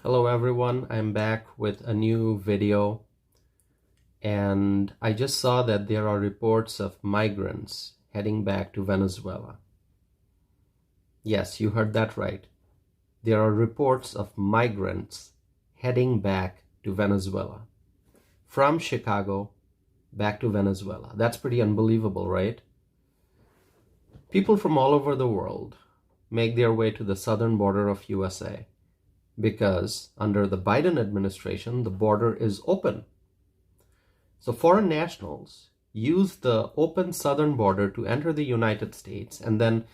Hello everyone, I'm back with a new video, and I just saw that there are reports of migrants heading back to Venezuela. Yes, you heard that right. There are reports of migrants heading back to Venezuela. From Chicago back to Venezuela. That's pretty unbelievable, right? People from all over the world make their way to the southern border of USA because under the Biden administration, the border is open. So foreign nationals use the open southern border to enter the United States, and then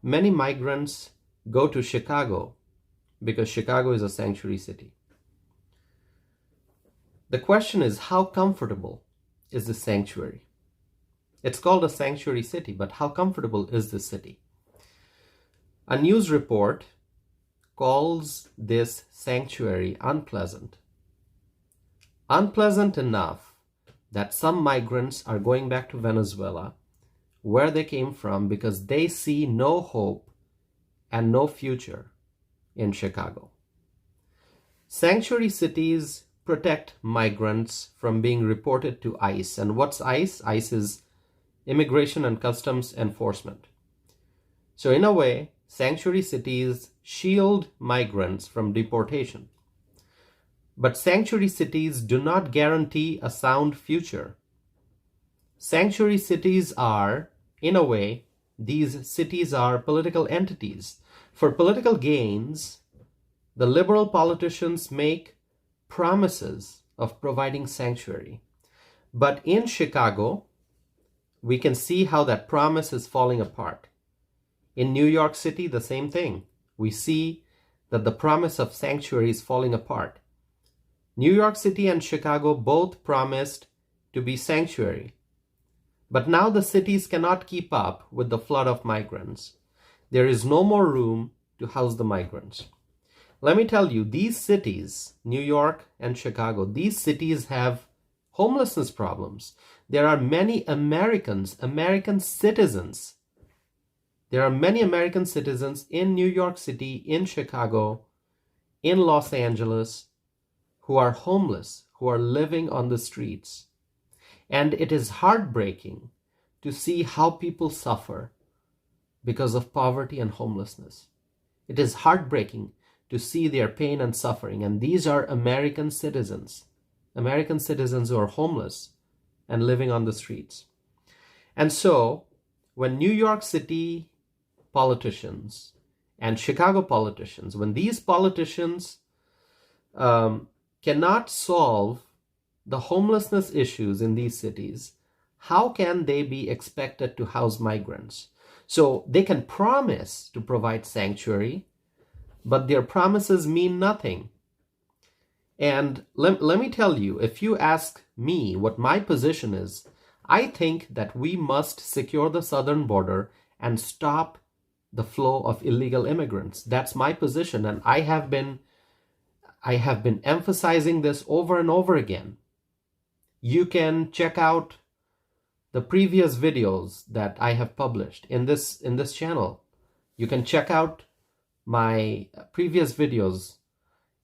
many migrants go to Chicago because Chicago is a sanctuary city. The question is, how comfortable is the sanctuary? It's called a sanctuary city, but how comfortable is the city? A news report calls this sanctuary unpleasant. Unpleasant enough that some migrants are going back to Venezuela, where they came from, because they see no hope and no future in Chicago. Sanctuary cities protect migrants from being reported to ICE. And what's ICE? ICE is Immigration and Customs Enforcement. So in a way, sanctuary cities shield migrants from deportation. But sanctuary cities do not guarantee a sound future. Sanctuary cities are, in a way, these cities are political entities. For political gains, the liberal politicians make promises of providing sanctuary. But in Chicago, we can see how that promise is falling apart. In New York City, the same thing. We see that the promise of sanctuary is falling apart. New York City and Chicago both promised to be sanctuary. But now the cities cannot keep up with the flood of migrants. There is no more room to house the migrants. Let me tell you, these cities, New York and Chicago, these cities have homelessness problems. There are many American citizens. There are many American citizens in New York City, in Chicago, in Los Angeles, who are homeless, who are living on the streets. And it is heartbreaking to see how people suffer because of poverty and homelessness. It is heartbreaking to see their pain and suffering. And these are American citizens who are homeless and living on the streets. And so, when New York City politicians and Chicago politicians, when these politicians cannot solve the homelessness issues in these cities, how can they be expected to house migrants? So they can promise to provide sanctuary, but their promises mean nothing. And let me tell you, if you ask me what my position is, I think that we must secure the southern border and stop the flow of illegal immigrants. That's my position, and I have been emphasizing this over and over again. You can check out the previous videos that I have published in this channel. You can check out my previous videos,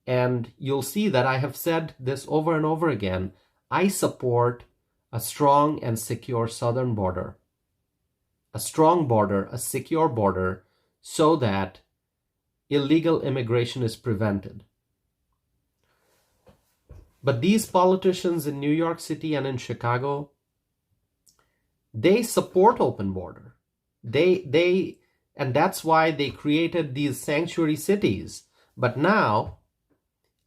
and you'll see that I have said this over and over again. I support a strong and secure southern border. A strong border, a secure border, so that illegal immigration is prevented. But these politicians in New York City and in Chicago, they support open border. And that's why they created these sanctuary cities. But now,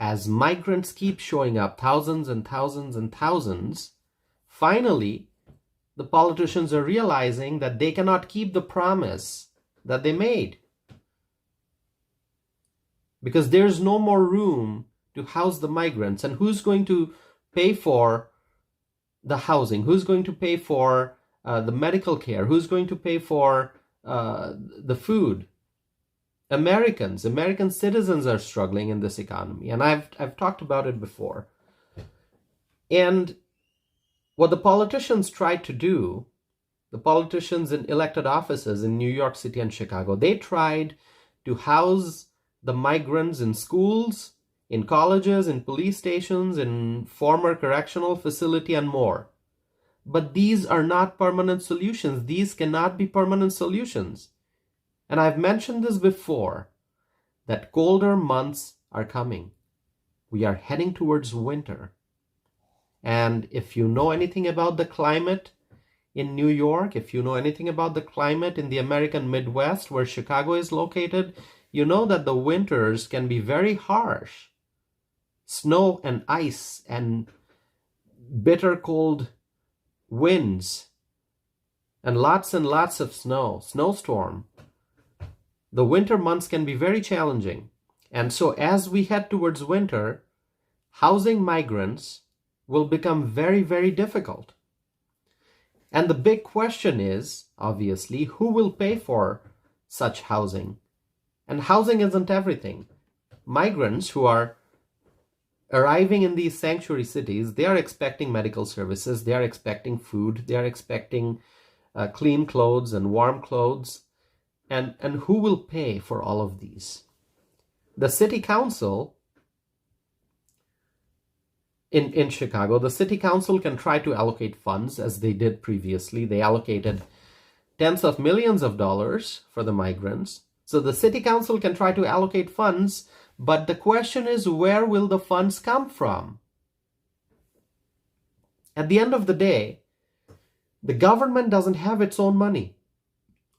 as migrants keep showing up, thousands and thousands and thousands, finally, the politicians are realizing that they cannot keep the promise that they made. Because there's no more room to house the migrants. And who's going to pay for the housing? Who's going to pay for the medical care? Who's going to pay for the food? American citizens are struggling in this economy, and I've talked about it before. And what the politicians tried to do, the politicians in elected offices in New York City and Chicago, they tried to house the migrants in schools in colleges, in police stations, in former correctional facility, and more. But these are not permanent solutions. These cannot be permanent solutions. And I've mentioned this before, that colder months are coming. We are heading towards winter. And if you know anything about the climate in New York, if you know anything about the climate in the American Midwest where Chicago is located, you know that the winters can be very harsh. Snow and ice and bitter cold winds and lots of snowstorm. The winter months can be very challenging. And so as we head towards winter, housing migrants will become very, very difficult. And the big question is, obviously, who will pay for such housing? And housing isn't everything. Migrants who are arriving in these sanctuary cities, they are expecting medical services, they are expecting food, they are expecting clean clothes and warm clothes. And who will pay for all of these? The city council in Chicago, the city council can try to allocate funds as they did previously. They allocated tens of millions of dollars for the migrants. So the city council can try to allocate funds, but the question is, where will the funds come from? At the end of the day, the government doesn't have its own money.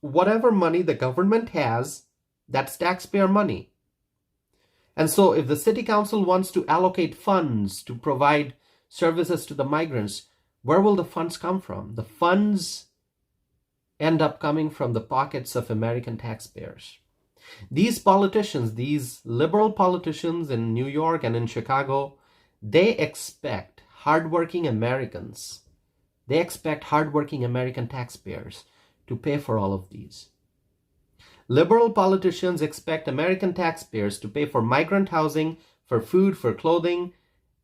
Whatever money the government has, that's taxpayer money. And so if the city council wants to allocate funds to provide services to the migrants, where will the funds come from? The funds end up coming from the pockets of American taxpayers. These politicians, these liberal politicians in New York and in Chicago, they expect hardworking Americans, they expect hardworking American taxpayers to pay for all of these. Liberal politicians expect American taxpayers to pay for migrant housing, for food, for clothing,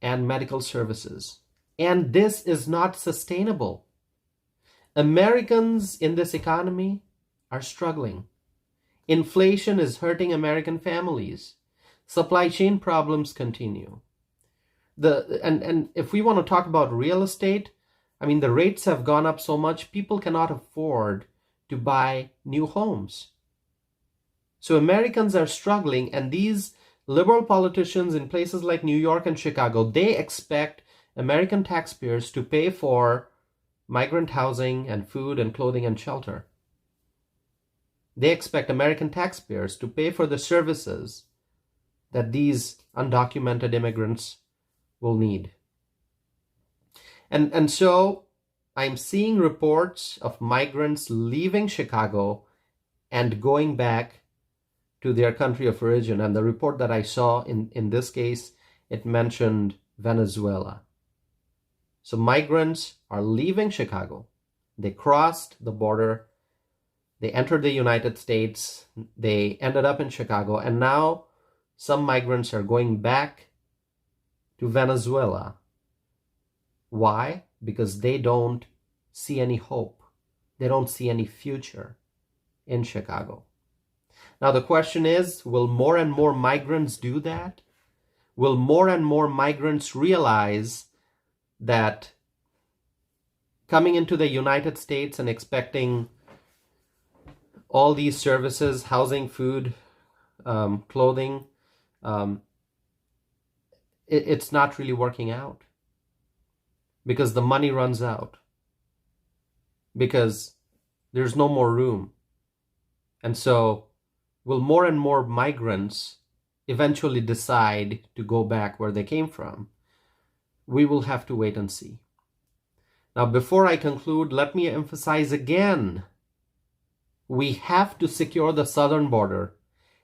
and medical services. And this is not sustainable. Americans in this economy are struggling. Inflation is hurting American families. Supply chain problems continue. And if we want to talk about real estate, I mean, the rates have gone up so much, people cannot afford to buy new homes. So Americans are struggling, and these liberal politicians in places like New York and Chicago, they expect American taxpayers to pay for migrant housing and food and clothing and shelter. They expect American taxpayers to pay for the services that these undocumented immigrants will need. And so I'm seeing reports of migrants leaving Chicago and going back to their country of origin. And the report that I saw in this case, it mentioned Venezuela. So migrants are leaving Chicago. They crossed the border. They entered the United States. They ended up in Chicago. And now some migrants are going back to Venezuela. Why? Because they don't see any hope. They don't see any future in Chicago. Now the question is, will more and more migrants do that? Will more and more migrants realize that coming into the United States and expecting all these services, housing, food, clothing, it's not really working out? Because the money runs out. Because there's no more room. And so will more and more migrants eventually decide to go back where they came from? We will have to wait and see. Now, before I conclude, let me emphasize again, we have to secure the southern border,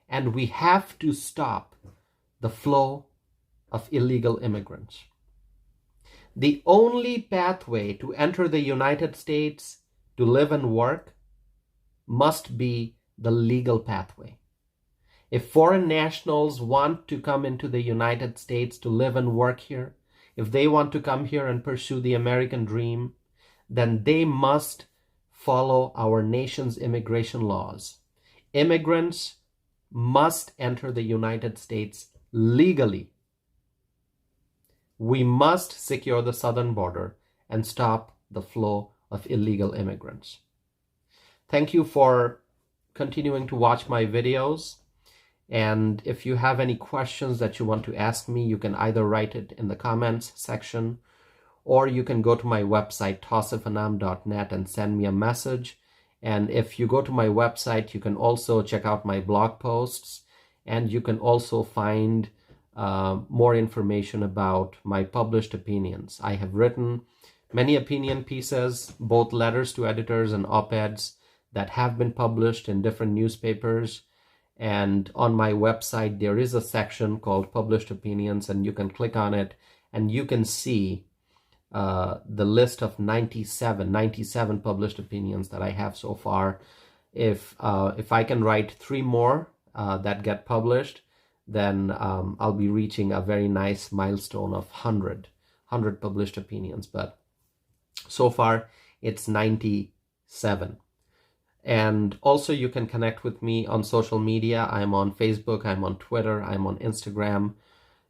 and we have to stop the flow of illegal immigrants. The only pathway to enter the United States to live and work must be the legal pathway. If foreign nationals want to come into the United States to live and work here, if they want to come here and pursue the American dream, then they must follow our nation's immigration laws. Immigrants must enter the United States legally. We must secure the southern border and stop the flow of illegal immigrants. Thank you for continuing to watch my videos. And if you have any questions that you want to ask me, you can either write it in the comments section, or you can go to my website, tausifanam.net, and send me a message. And if you go to my website, you can also check out my blog posts, and you can also find more information about my published opinions. I have written many opinion pieces, both letters to editors and op-eds that have been published in different newspapers. And on my website, there is a section called Published Opinions, and you can click on it, and you can see the list of 97 published opinions that I have so far. If I can write 3 more that get published, then I'll be reaching a very nice milestone of 100 published opinions. But so far, it's 97. And also you can connect with me on social media. I'm on Facebook, I'm on Twitter, I'm on Instagram.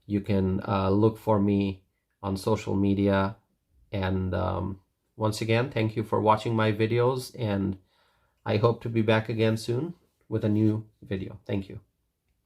You can look for me on social media. And once again, thank you for watching my videos, and I hope to be back again soon with a new video. Thank you.